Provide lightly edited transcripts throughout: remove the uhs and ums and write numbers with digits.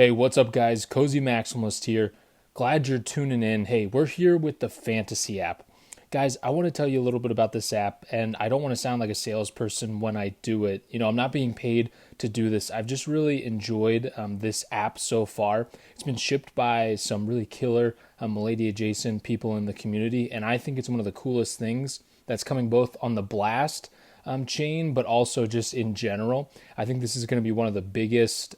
Hey, what's up, guys? Cozy Maximalist here. Glad you're tuning in. Hey, we're here with the Fantasy app. Guys, I want to tell you a little bit about this app, and I don't want to sound like a salesperson when I do it. I'm not being paid to do this. I've just really enjoyed this app so far. It's been shipped by some really killer Milady adjacent people in the community, and I think it's one of the coolest things that's coming both on the Blast chain, but also just in general. I think this is going to be one of the biggest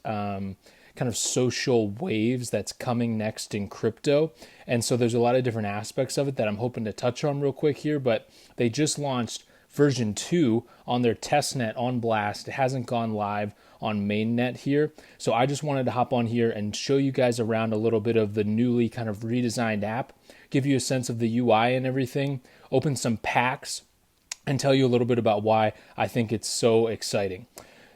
kind of social waves that's coming next in crypto. And so there's a lot of different aspects of it that I'm hoping to touch on real quick here, but they just launched version 2 on their testnet on Blast. It hasn't gone live on mainnet here. So I just wanted to hop on here and show you guys around a little bit of the newly kind of redesigned app, give you a sense of the UI and everything, open some packs, and tell you a little bit about why I think it's so exciting.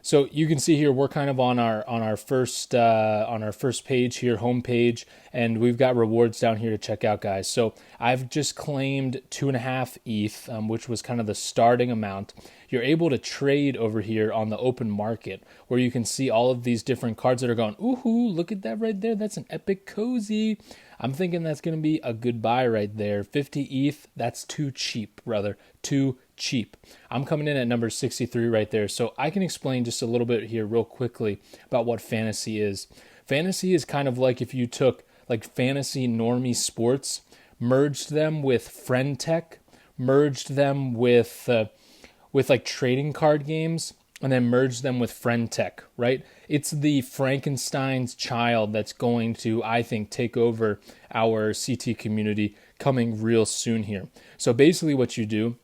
So you can see here we're kind of on our first page here, home page, and we've got rewards down here to check out, guys. So I've just claimed 2.5 ETH, which was kind of the starting amount. You're able to trade over here on the open market, where you can see all of these different cards that are going. Ooh, look at that right there. That's an epic cozy. I'm thinking that's going to be a good buy right there. 50 ETH, that's too cheap, brother. Too cheap. I'm coming in at number 63 right there. So I can explain just a little bit here real quickly about what fantasy is. Fantasy is kind of like if you took like fantasy normie sports, merged them with friend tech, merged them with like trading card games, and then merge them with friend tech, right? It's the Frankenstein's child that's going to, I think, take over our CT community coming real soon here. So basically what you do,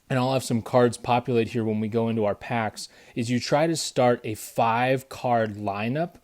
and I'll have some cards populate here when we go into our packs, is you try to start a 5-card lineup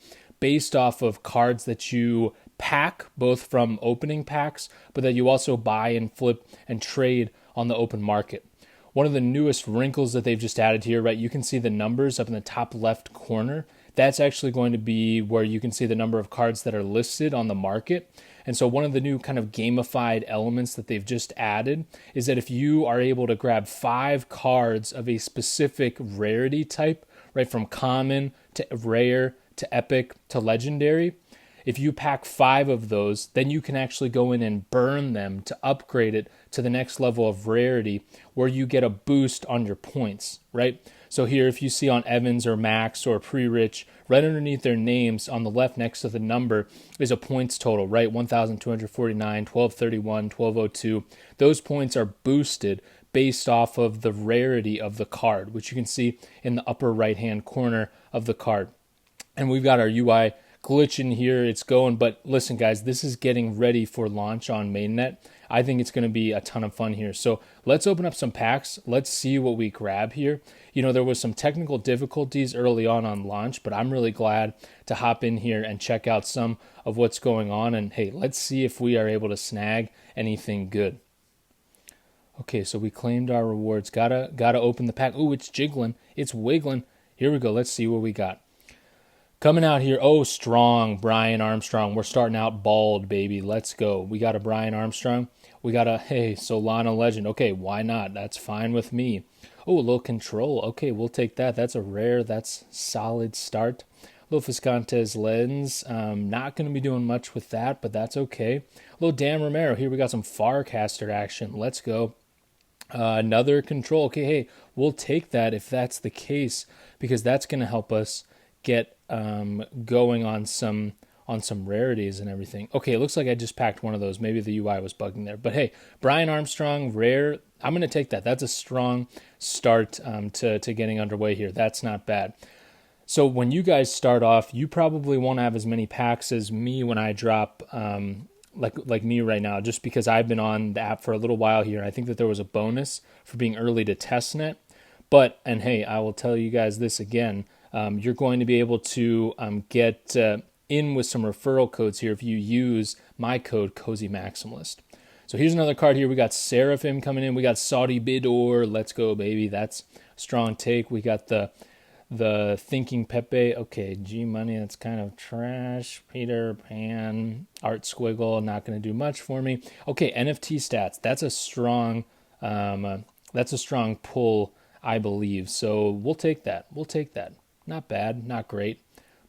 based off of cards that you pack, both from opening packs, but that you also buy and flip and trade on the open market. One of the newest wrinkles that they've just added here, right? You can see the numbers up in the top left corner. That's actually going to be where you can see the number of cards that are listed on the market. And so one of the new kind of gamified elements that they've just added is that if you are able to grab 5 cards of a specific rarity type, right, from common to rare to epic to legendary, if you pack 5 of those, then you can actually go in and burn them to upgrade it to the next level of rarity where you get a boost on your points, right? So here, if you see on Evans or Max or Pre-Rich, right underneath their names on the left next to the number is a points total, right? 1,249, 1,231, 1,202. Those points are boosted based off of the rarity of the card, which you can see in the upper right-hand corner of the card. And we've got our UI glitch in here, it's going, but listen, guys, this is getting ready for launch on mainnet. I think it's going to be a ton of fun here. So let's open up some packs. Let's see what we grab here. There was some technical difficulties early on launch, but I'm really glad to hop in here and check out some of what's going on. And hey, let's see if we are able to snag anything good. Okay, so we claimed our rewards. Gotta open the pack. Ooh, it's jiggling. It's wiggling. Here we go. Let's see what we got. Coming out here, strong, Brian Armstrong. We're starting out bald, baby. Let's go. We got a Brian Armstrong. We got a, Solana Legend. Okay, why not? That's fine with me. A little control. Okay, we'll take that. That's a rare. That's solid start. Little Fiscantes Lens. Not going to be doing much with that, but that's okay. Little Dan Romero. Here we got some Farcaster action. Let's go. Another control. Okay, hey, we'll take that if that's the case, because that's going to help us get going on some rarities and everything. Okay, it looks like I just packed one of those. Maybe the UI was bugging there. But hey, Brian Armstrong, rare. I'm going to take that. That's a strong start to getting underway here. That's not bad. So when you guys start off, you probably won't have as many packs as me when I drop like me right now, just because I've been on the app for a little while here. I think that there was a bonus for being early to testnet. But, and hey, I will tell you guys this again, you're going to be able to get in with some referral codes here if you use my code cozymaximalist. So here's another card here. We got Seraphim coming in. We got Saudi Bidor. Let's go, baby. That's a strong take. We got the Thinking Pepe. Okay, G Money. That's kind of trash. Peter Pan. Art Squiggle. Not going to do much for me. Okay, NFT stats. That's a strong pull, I believe. So we'll take that. Not bad, not great,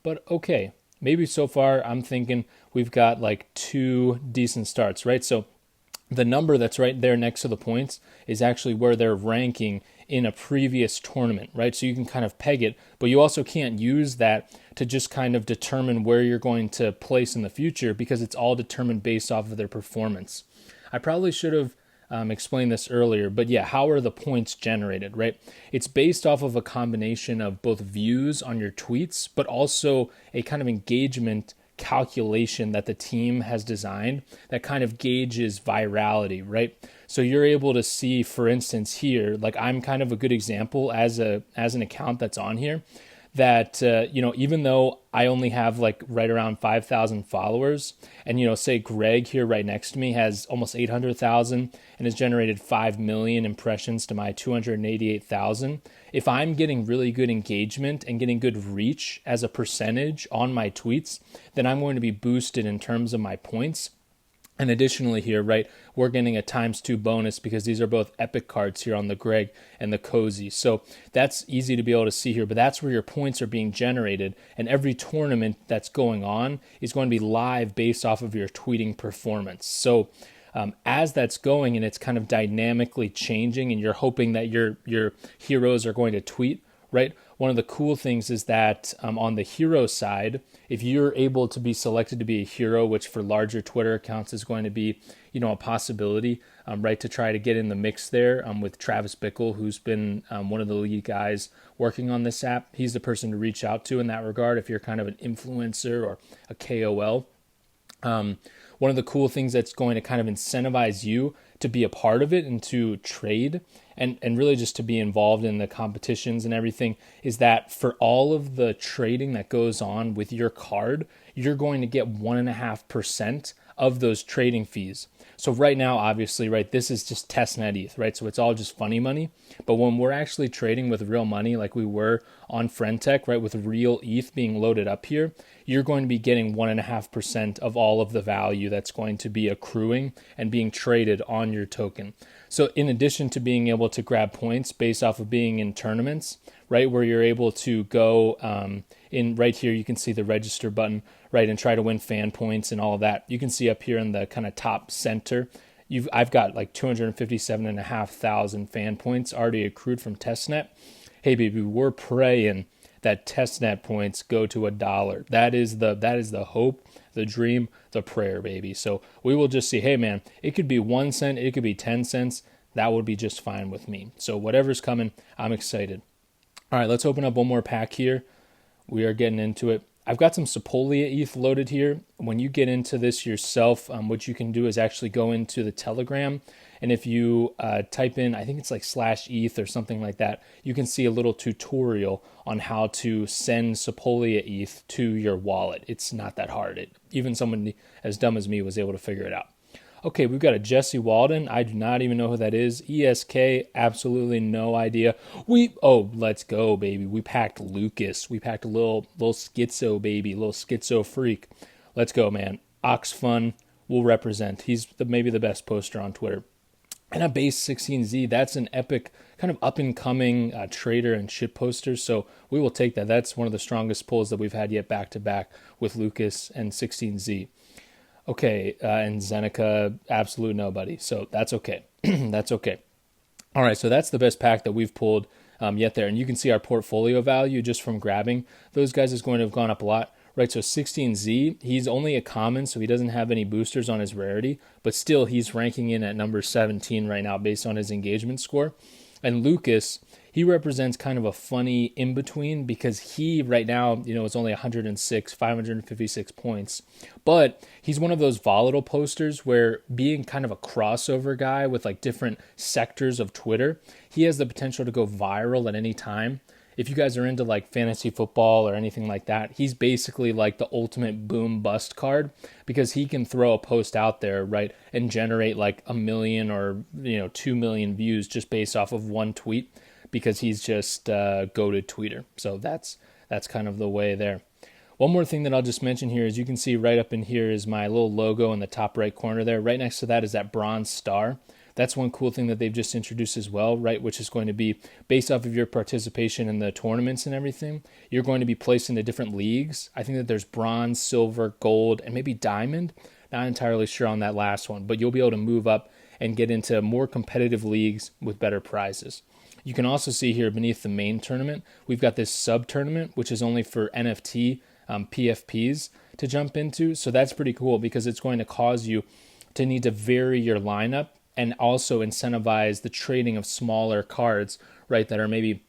but okay. maybe so far I'm thinking we've got like 2 decent starts, right? So the number that's right there next to the points is actually where they're ranking in a previous tournament, right? So you can kind of peg it, but you also can't use that to just kind of determine where you're going to place in the future, because it's all determined based off of their performance. I probably should have explained this earlier, but yeah, how are the points generated, right? It's based off of a combination of both views on your tweets, but also a kind of engagement calculation that the team has designed that kind of gauges virality, right? So you're able to see, for instance, here, like I'm kind of a good example as an account that's on here, that even though I only have like right around 5,000 followers, and say Greg here right next to me has almost 800,000 and has generated 5 million impressions to my 288,000. If I'm getting really good engagement and getting good reach as a percentage on my tweets, then I'm going to be boosted in terms of my points. And additionally here, right, we're getting a ×2 bonus because these are both epic cards here on the Greg and the Cozy. So that's easy to be able to see here, but that's where your points are being generated. And every tournament that's going on is going to be live based off of your tweeting performance. So as that's going and it's kind of dynamically changing and you're hoping that your heroes are going to tweet, right? One of the cool things is that on the hero side, if you're able to be selected to be a hero, which for larger Twitter accounts is going to be, a possibility, right, to try to get in the mix there with Travis Bickle, who's been one of the lead guys working on this app. He's the person to reach out to in that regard if you're kind of an influencer or a KOL. One of the cool things that's going to kind of incentivize you to be a part of it and to trade and really just to be involved in the competitions and everything is that for all of the trading that goes on with your card, you're going to get 1.5% of those trading fees. So right now, obviously, right, this is just testnet ETH, right? So it's all just funny money. But when we're actually trading with real money, like we were on Friendtech, right, with real ETH being loaded up here, you're going to be getting 1.5% of all of the value that's going to be accruing and being traded on your token. So in addition to being able to grab points based off of being in tournaments, right, where you're able to go in right here, you can see the register button, right, and try to win fan points and all of that. You can see up here in the kind of top center, I've got like 257,500 fan points already accrued from testnet. Hey, baby, we're praying that testnet points go to $1. That is the hope, the dream, the prayer, baby. So we will just see, hey man, it could be 1 cent, it could be 10 cents. That would be just fine with me. So whatever's coming, I'm excited. All right, let's open up one more pack here. We are getting into it. I've got some Sepolia ETH loaded here. When you get into this yourself, what you can do is actually go into the Telegram. And if you type in, I think it's like /ETH or something like that, you can see a little tutorial on how to send Sepolia ETH to your wallet. It's not that hard. Even someone as dumb as me was able to figure it out. Okay, we've got a Jesse Walden. I do not even know who that is. ESK, absolutely no idea. Let's go, baby. We packed Lucas. We packed a little schizo, baby, little schizo freak. Let's go, man. Oxfun will represent. He's maybe the best poster on Twitter. And a base 16Z, that's an epic kind of up-and-coming trader and shit poster, so we will take that. That's one of the strongest pulls that we've had yet back-to-back with Lucas and 16Z. Okay, and Zeneca, absolute nobody, so that's okay. That's okay. All right, so that's the best pack that we've pulled yet there, and you can see our portfolio value just from grabbing those guys is going to have gone up a lot. Right, so 16Z, he's only a common, so he doesn't have any boosters on his rarity, but still he's ranking in at number 17 right now based on his engagement score. And Lucas, he represents kind of a funny in-between because he right now, is only 556 points. But he's one of those volatile posters where being kind of a crossover guy with like different sectors of Twitter, he has the potential to go viral at any time. If you guys are into like fantasy football or anything like that, he's basically like the ultimate boom bust card because he can throw a post out there, right, and generate like 1 million or 2 million views just based off of one tweet because he's just a goated tweeter. So that's kind of the way there. One more thing that I'll just mention here is you can see right up in here is my little logo in the top right corner there. Right next to that is that bronze star. That's one cool thing that they've just introduced as well, right? Which is going to be based off of your participation in the tournaments and everything. You're going to be placed into different leagues. I think that there's bronze, silver, gold, and maybe diamond. Not entirely sure on that last one, but you'll be able to move up and get into more competitive leagues with better prizes. You can also see here beneath the main tournament, we've got this sub-tournament, which is only for NFT PFPs to jump into. So that's pretty cool because it's going to cause you to need to vary your lineup and also incentivize the trading of smaller cards, right, that are maybe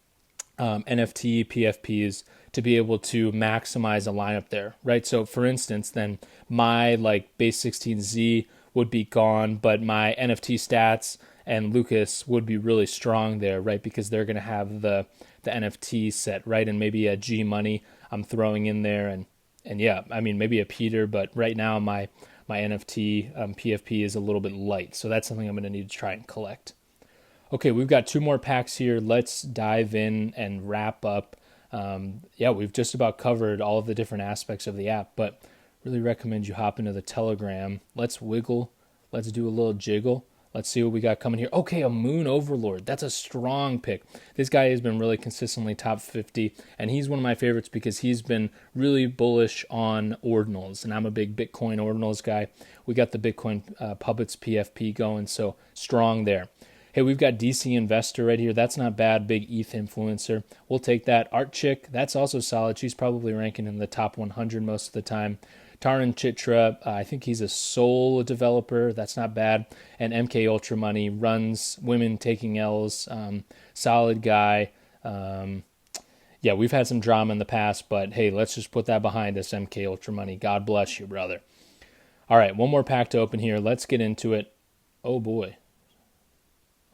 NFT PFPs to be able to maximize a lineup there, right? So for instance, then my base 16Z would be gone, but my NFT stats and Lucas would be really strong there, right? Because they're going to have the NFT set, right? And maybe a G Money I'm throwing in there, and yeah, I mean maybe a Peter, but right now my NFT PFP is a little bit light, so that's something I'm going to need to try and collect. Okay, we've got 2 more packs here. Let's dive in and wrap up. We've just about covered all of the different aspects of the app, but really recommend you hop into the Telegram. Let's wiggle. Let's do a little jiggle. Let's see what we got coming here. Okay, a Moon Overlord. That's a strong pick. This guy has been really consistently top 50, and he's one of my favorites because he's been really bullish on ordinals, and I'm a big Bitcoin ordinals guy. We got the Bitcoin Puppets PFP going, so strong there. Hey, we've got DC Investor right here. That's not bad. Big ETH influencer. We'll take that. Art Chick, that's also solid. She's probably ranking in the top 100 most of the time. Taran Chitra, I think he's a Sol developer. That's not bad. And MK Ultra Money runs Women Taking L's. Solid guy. We've had some drama in the past, but hey, let's just put that behind us, MK Ultra Money. God bless you, brother. All right, one more pack to open here. Let's get into it. Oh boy.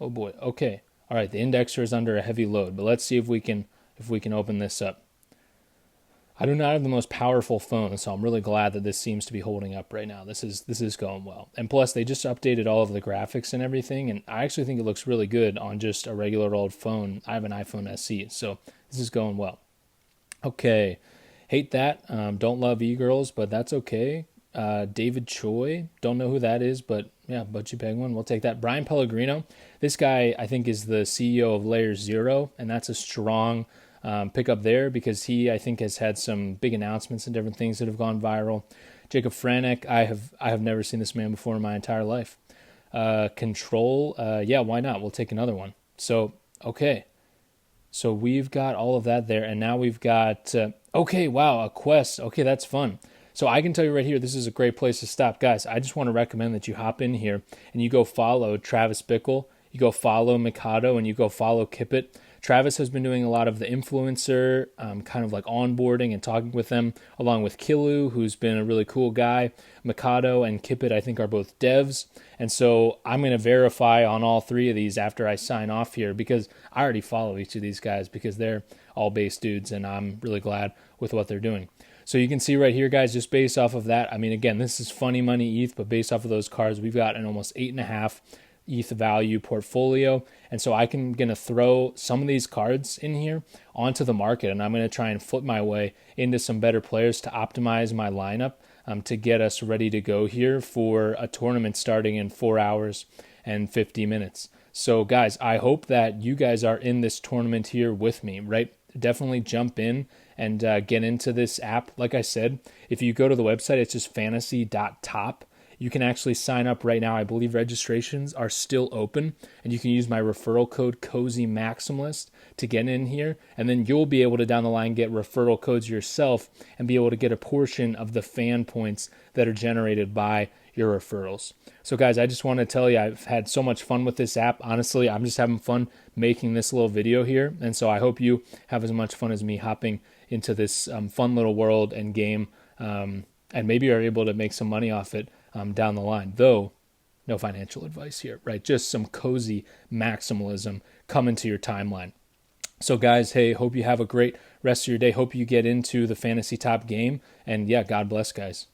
Okay. All right, the indexer is under a heavy load, but let's see if we can open this up. I do not have the most powerful phone, so I'm really glad that this seems to be holding up right now. This is going well. And plus, they just updated all of the graphics and everything, and I actually think it looks really good on just a regular old phone. I have an iPhone SE, so this is going well. Okay. Hate that. Don't love e-girls, but that's okay. David Choi, don't know who that is, but yeah, Butchie Penguin, we'll take that. Brian Pellegrino, this guy I think is the CEO of Layer Zero, and that's a strong pick up there because he I think has had some big announcements and different things that have gone viral. Jacob Franek, I have never seen this man before in my entire life. Control, why not? We'll take another one. So okay, so we've got all of that there, and now we've got a quest. Okay, that's fun. So I can tell you right here, this is a great place to stop. Guys, I just want to recommend that you hop in here and you go follow Travis Bickle, you go follow Mikado, and you go follow Kippet. Travis has been doing a lot of the influencer kind of like onboarding and talking with them, along with Kilu, who's been a really cool guy. Mikado and Kippet, I think, are both devs. And so I'm going to verify on all 3 of these after I sign off here because I already follow each of these guys because they're all base dudes, and I'm really glad with what they're doing. So you can see right here, guys, just based off of that, I mean, again, this is funny money ETH, but based off of those cards, we've got an almost 8.5 ETH value portfolio. And so I'm going to throw some of these cards in here onto the market, and I'm going to try and flip my way into some better players to optimize my lineup to get us ready to go here for a tournament starting in 4 hours and 50 minutes. So, guys, I hope that you guys are in this tournament here with me, right? Definitely jump in and get into this app. Like I said, if you go to the website, it's just fantasy.top. You can actually sign up right now. I believe registrations are still open, and you can use my referral code cozymaximalist to get in here, and then you'll be able to down the line get referral codes yourself and be able to get a portion of the fan points that are generated by your referrals. So guys, I just want to tell you I've had so much fun with this app. Honestly, I'm just having fun making this little video here, and so I hope you have as much fun as me hopping into this fun little world and game, and maybe are able to make some money off it down the line. Though, no financial advice here, right? Just some cozy maximalism coming to your timeline. So guys, hey, hope you have a great rest of your day. Hope you get into the Fantasy Top game, and yeah, God bless, guys.